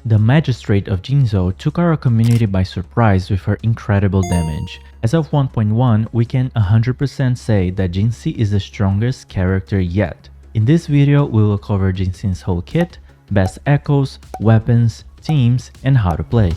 The Magistrate of Jinzhou took our community by surprise with her incredible damage. As of 1.1, we can 100% say that Jinhsi is the strongest character yet. In this video, we will cover Jinhsi's whole kit, best echoes, weapons, teams, and how to play.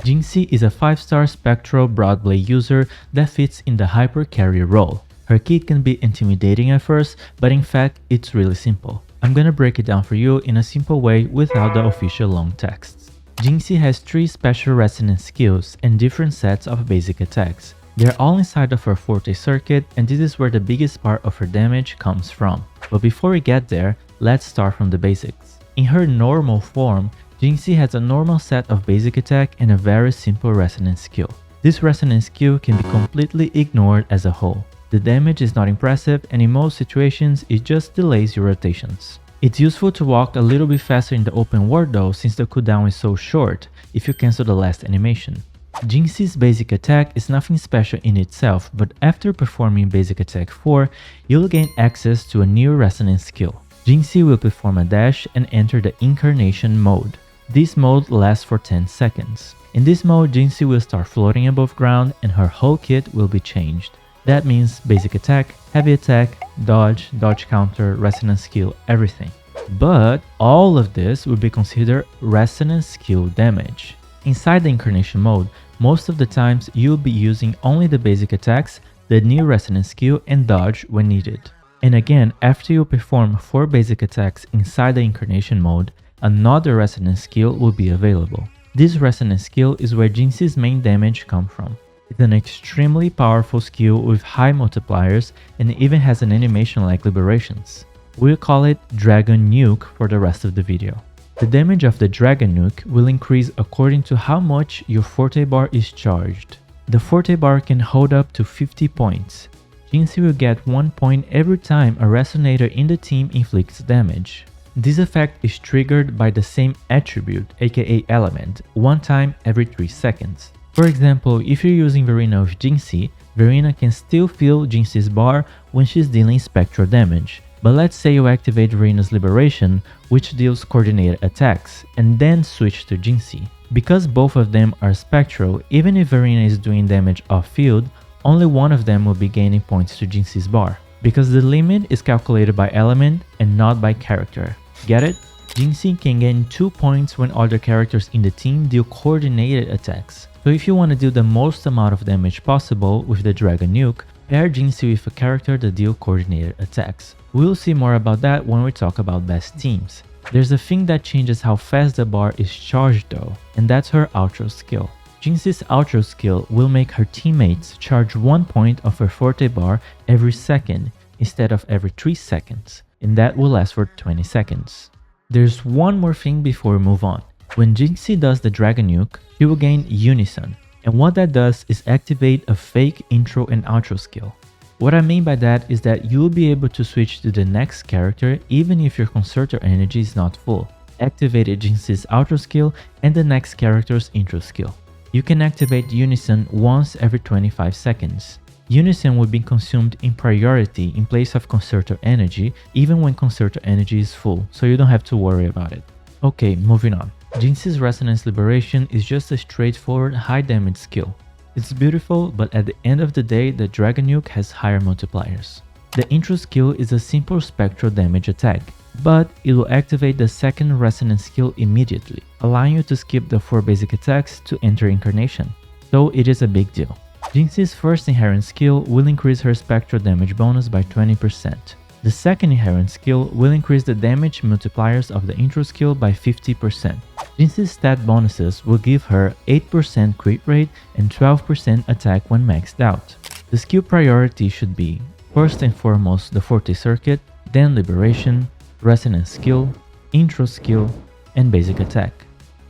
Jinhsi is a 5-star spectral broadblade user that fits in the hyper carry role. Her kit can be intimidating at first, but in fact, it's really simple. I'm gonna break it down for you in a simple way without the official long texts. Jinhsi has 3 special resonance skills and different sets of basic attacks. They're all inside of her forte circuit, and this is where the biggest part of her damage comes from. But before we get there, let's start from the basics. In her normal form, Jinhsi has a normal set of basic attack and a very simple resonance skill. This resonance skill can be completely ignored as a whole. The damage is not impressive, and in most situations it just delays your rotations. It's useful to walk a little bit faster in the open world though, since the cooldown is so short if you cancel the last animation. Jinhsi's basic attack is nothing special in itself, but after performing basic attack 4, you'll gain access to a new resonance skill. Jinhsi will perform a dash and enter the incarnation mode. This mode lasts for 10 seconds. In this mode, Jinhsi will start floating above ground and her whole kit will be changed. That means basic attack, heavy attack, dodge, dodge counter, resonance skill, everything. But all of this will be considered resonance skill damage. Inside the incarnation mode, most of the times you'll be using only the basic attacks, the new resonance skill, and dodge when needed. And again, after you perform 4 basic attacks inside the incarnation mode, another resonance skill will be available. This resonance skill is where Jinhsi's main damage comes from. It's an extremely powerful skill with high multipliers and even has an animation like Liberations. We'll call it Dragon Nuke for the rest of the video. The damage of the Dragon Nuke will increase according to how much your Forte Bar is charged. The Forte Bar can hold up to 50 points. Jinhsi will get 1 point every time a resonator in the team inflicts damage. This effect is triggered by the same attribute, aka element, 1 time every 3 seconds. For example, if you're using Verena with Jinhsi, Verena can still feel Jinhsi's bar when she's dealing spectral damage. But let's say you activate Verena's Liberation, which deals coordinated attacks, and then switch to Jinhsi. Because both of them are spectral, even if Verena is doing damage off-field, only one of them will be gaining points to Jinhsi's bar, because the limit is calculated by element and not by character. Get it? Jinhsi can gain 2 points when other characters in the team deal coordinated attacks. So if you want to do the most amount of damage possible with the Dragon Nuke, pair Jinhsi with a character that deals coordinated attacks. We'll see more about that when we talk about best teams. There's a thing that changes how fast the bar is charged though, and that's her outro skill. Jinhsi's outro skill will make her teammates charge 1 point of her Forte Bar every second instead of every 3 seconds, and that will last for 20 seconds. There's one more thing before we move on. When Jinhsi does the Dragon Nuke, she will gain Unison, and what that does is activate a fake intro and outro skill. What I mean by that is that you'll be able to switch to the next character even if your concertor energy is not full. Activate Jinhsi's outro skill and the next character's intro skill. You can activate Unison once every 25 seconds. Unison will be consumed in priority in place of concertor energy, even when concertor energy is full, so you don't have to worry about it. Okay, moving on. Jinhsi's Resonance Liberation is just a straightforward high damage skill. It's beautiful, but at the end of the day, the Dragon Nuke has higher multipliers. The intro skill is a simple spectral damage attack, but it will activate the second resonance skill immediately, allowing you to skip the 4 basic attacks to enter incarnation. So it is a big deal. Jinhsi's first inherent skill will increase her spectral damage bonus by 20%. The second inherent skill will increase the damage multipliers of the intro skill by 50%. Jinhsi's stat bonuses will give her 8% crit rate and 12% attack when maxed out. The skill priority should be, first and foremost, the Forte Circuit, then Liberation, Resonance skill, intro skill, and basic attack.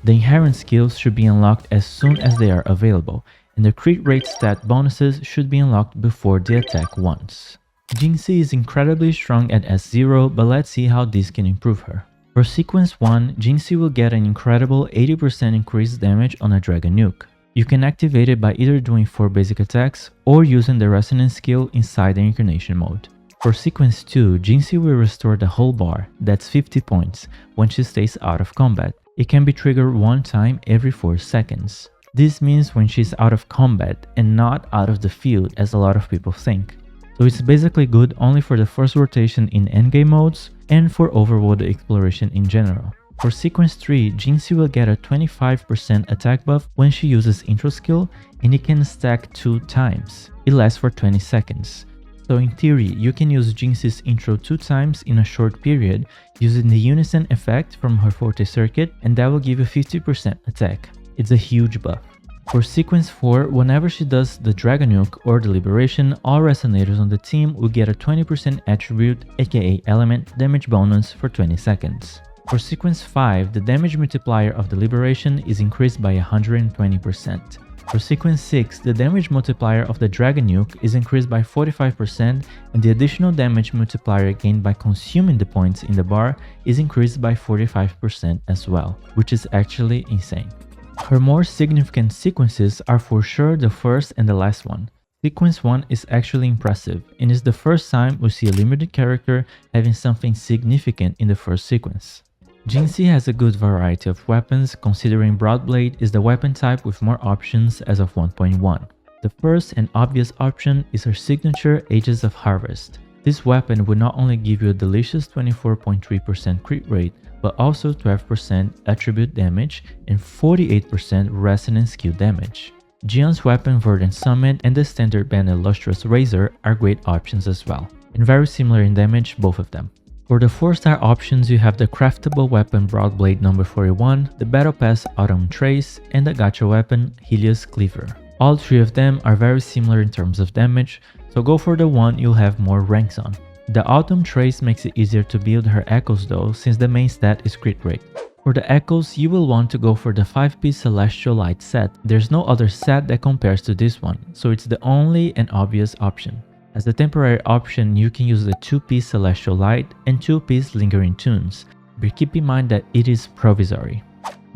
The inherent skills should be unlocked as soon as they are available, and the crit rate stat bonuses should be unlocked before the attack once. Jinhsi is incredibly strong at S0, but let's see how this can improve her. For sequence 1, Jinhsi will get an incredible 80% increased damage on a Dragon Nuke. You can activate it by either doing 4 basic attacks or using the Resonance skill inside the Incarnation mode. For sequence 2, Jinhsi will restore the whole bar, that's 50 points, when she stays out of combat. It can be triggered one time every 4 seconds. This means when she's out of combat and not out of the field as a lot of people think. So it's basically good only for the first rotation in endgame modes and for overworld exploration in general. For sequence 3, Jinhsi will get a 25% attack buff when she uses intro skill, and it can stack 2 times. It lasts for 20 seconds. So in theory, you can use Jinhsi's intro 2 times in a short period using the unison effect from her forte circuit, and that will give you 50% attack. It's a huge buff. For sequence 4, whenever she does the Dragon Nuke or the Liberation, all resonators on the team will get a 20% attribute, aka element, damage bonus for 20 seconds. For sequence 5, the damage multiplier of the Liberation is increased by 120%. For sequence 6, the damage multiplier of the Dragon Nuke is increased by 45%, and the additional damage multiplier gained by consuming the points in the bar is increased by 45% as well, which is actually insane. Her more significant sequences are for sure the first and the last one. Sequence 1 is actually impressive, and is the first time we see a limited character having something significant in the first sequence. Jinhsi has a good variety of weapons, considering Broadblade is the weapon type with more options as of 1.1. The first and obvious option is her signature Ages of Harvest. This weapon will not only give you a delicious 24.3% crit rate, but also 12% attribute damage and 48% resonance skill damage. Jian's weapon Verdant Summit and the standard banded Lustrous Razor are great options as well, and very similar in damage, both of them. For the 4-star options, you have the craftable weapon Broadblade number 41, the Battle Pass Autumn Trace, and the gacha weapon Helios Cleaver. All 3 of them are very similar in terms of damage, so go for the one you'll have more ranks on. The Autumn Trace makes it easier to build her echoes though, since the main stat is crit rate. For the echoes, you will want to go for the 5-piece Celestial Light set. There's no other set that compares to this one, so it's the only and obvious option. As a temporary option, you can use the 2-piece Celestial Light and 2-piece Lingering Tunes, but keep in mind that it is provisory.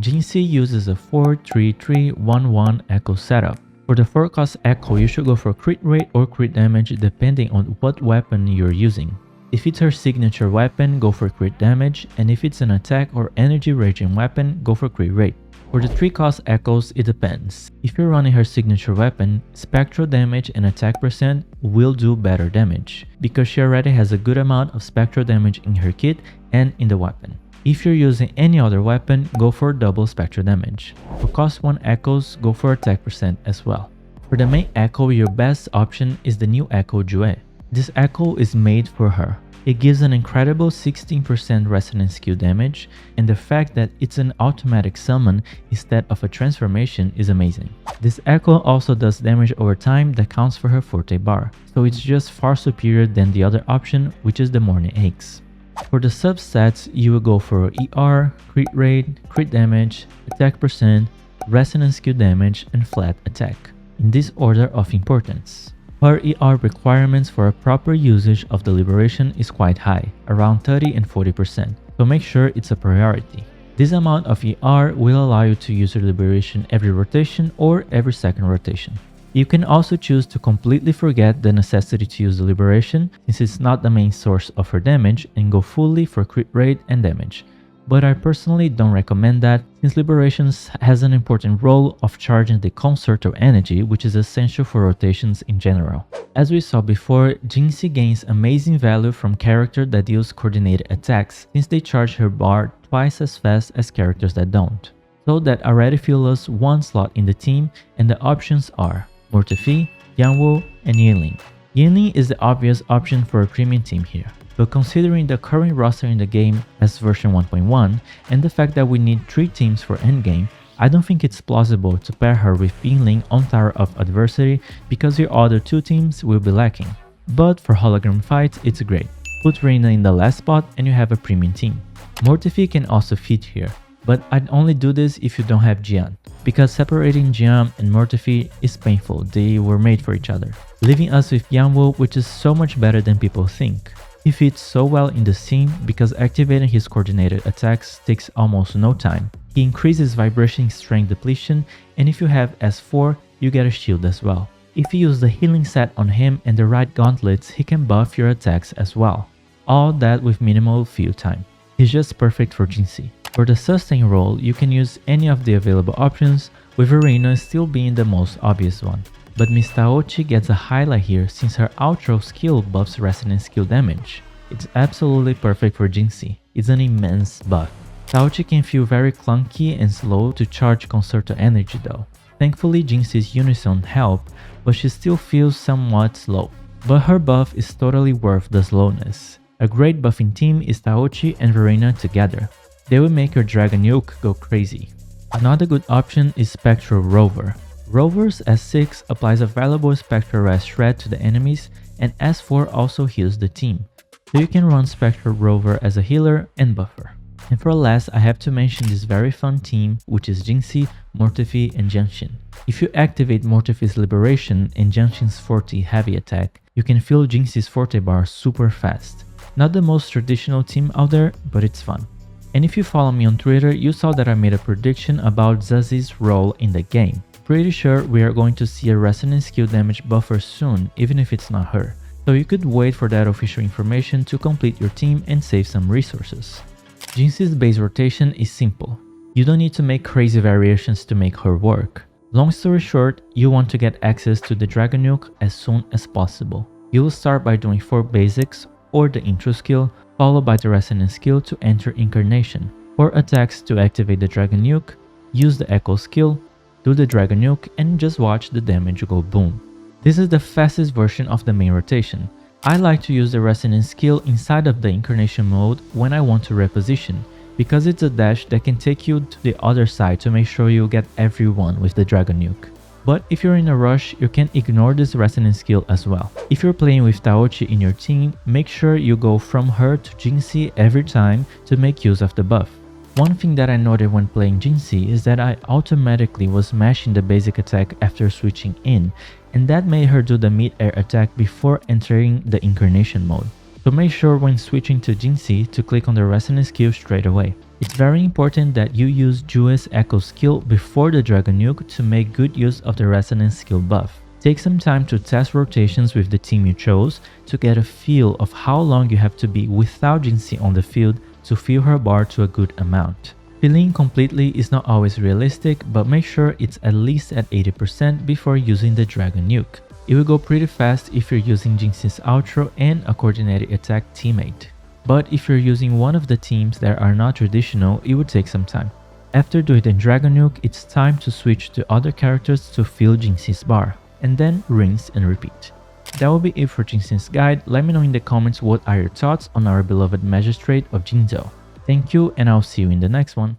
Jinhsi uses a 4-3-3-1-1 echo setup. For the 4-cost echo, you should go for crit rate or crit damage depending on what weapon you're using. If it's her signature weapon, go for crit damage, and if it's an attack or energy raging weapon, go for crit rate. For the 3-cost echoes, it depends. If you're running her signature weapon, spectral damage and attack percent will do better damage, because she already has a good amount of spectral damage in her kit and in the weapon. If you're using any other weapon, go for double spectral damage. For cost 1 echoes, go for attack percent as well. For the main echo, your best option is the new Echo Jue. This echo is made for her. It gives an incredible 16% resonance skill damage, and the fact that it's an automatic summon instead of a transformation is amazing. This echo also does damage over time that counts for her forte bar, so it's just far superior than the other option, which is the Morning Aches. For the substats, you will go for ER, crit rate, crit damage, attack percent, resonance skill damage, and flat attack, in this order of importance. Her ER requirements for a proper usage of the Liberation is quite high, around 30 and 40%, so make sure it's a priority. This amount of ER will allow you to use your Liberation every rotation or every second rotation. You can also choose to completely forget the necessity to use the Liberation, since it's not the main source of her damage, and go fully for crit rate and damage. But I personally don't recommend that, since Liberations has an important role of charging the Concerto energy, which is essential for rotations in general. As we saw before, Jinhsi gains amazing value from characters that use coordinated attacks, since they charge her bar twice as fast as characters that don't. So that already fills us 1 slot in the team, and the options are Mortefi, Yanwu, and Yinling. Yinling is the obvious option for a premium team here. But considering the current roster in the game as version 1.1 and the fact that we need 3 teams for endgame, I don't think it's plausible to pair her with Yinling on Tower of Adversity because your other 2 teams will be lacking. But for hologram fights, it's great. Put Reina in the last spot and you have a premium team. Mortefi can also fit here, but I'd only do this if you don't have Jian, because separating Jian and Mortefi is painful, they were made for each other, leaving us with Yanwu, which is so much better than people think. He fits so well in the scene because activating his coordinated attacks takes almost no time. He increases vibration strength depletion, and if you have S4, you get a shield as well. If you use the healing set on him and the right gauntlets, he can buff your attacks as well. All that with minimal field time. He's just perfect for Jinhsi. For the sustain role, you can use any of the available options, with Arena still being the most obvious one. But Miss Taochi gets a highlight here since her outro skill buffs resonant skill damage. It's absolutely perfect for Jinhsi. It's an immense buff. Taochi can feel very clunky and slow to charge Concerto energy though. Thankfully Jinhsi's Unison help, but she still feels somewhat slow. But her buff is totally worth the slowness. A great buffing team is Taochi and Verena together. They will make your Dragon Yoke go crazy. Another good option is Spectral Rover. Rover's S6 applies a valuable Spectral Rest Shred to the enemies, and S4 also heals the team. So you can run Spectral Rover as a healer and buffer. And for last, I have to mention this very fun team, which is Jinhsi, Mortefi, and Jianshin. If you activate Mortefi's Liberation and Jianshin's Forte Heavy Attack, you can fill Jinhsi's Forte bar super fast. Not the most traditional team out there, but it's fun. And if you follow me on Twitter, you saw that I made a prediction about Zazi's role in the game. Pretty sure we are going to see a resonant skill damage buffer soon, even if it's not her. So you could wait for that official information to complete your team and save some resources. Jinhsi's base rotation is simple. You don't need to make crazy variations to make her work. Long story short, you want to get access to the Dragon Yoke as soon as possible. You will start by doing 4 basics or the intro skill, followed by the resonant skill to enter Incarnation. 4 attacks to activate the Dragon Yoke, use the Echo skill, do the Dragon Yoke, and just watch the damage go boom. This is the fastest version of the main rotation. I like to use the resonant skill inside of the Incarnation mode when I want to reposition, because it's a dash that can take you to the other side to make sure you get everyone with the Dragon Yoke. But if you're in a rush, you can ignore this resonant skill as well. If you're playing with Taochi in your team, make sure you go from her to Jinhsi every time to make use of the buff. One thing that I noted when playing Jinhsi is that I automatically was mashing the basic attack after switching in, and that made her do the mid-air attack before entering the Incarnation mode. So make sure when switching to Jinhsi to click on the resonant skill straight away. It's very important that you use Jue's Echo skill before the Dragon Yoke to make good use of the resonant skill buff. Take some time to test rotations with the team you chose to get a feel of how long you have to be without Jinhsi on the field to fill her bar to a good amount. Filling completely is not always realistic, but make sure it's at least at 80% before using the Dragon Yoke. It will go pretty fast if you're using Jinhsi's outro and a coordinated attack teammate. But if you're using one of the teams that are not traditional, it would take some time. After doing the Dragon Yoke, it's time to switch to other characters to fill Jinhsi's bar, and then rinse and repeat. That will be it for Jinhsi's guide. Let me know in the comments what are your thoughts on our beloved magistrate of Jinzhou. Thank you, and I'll see you in the next one.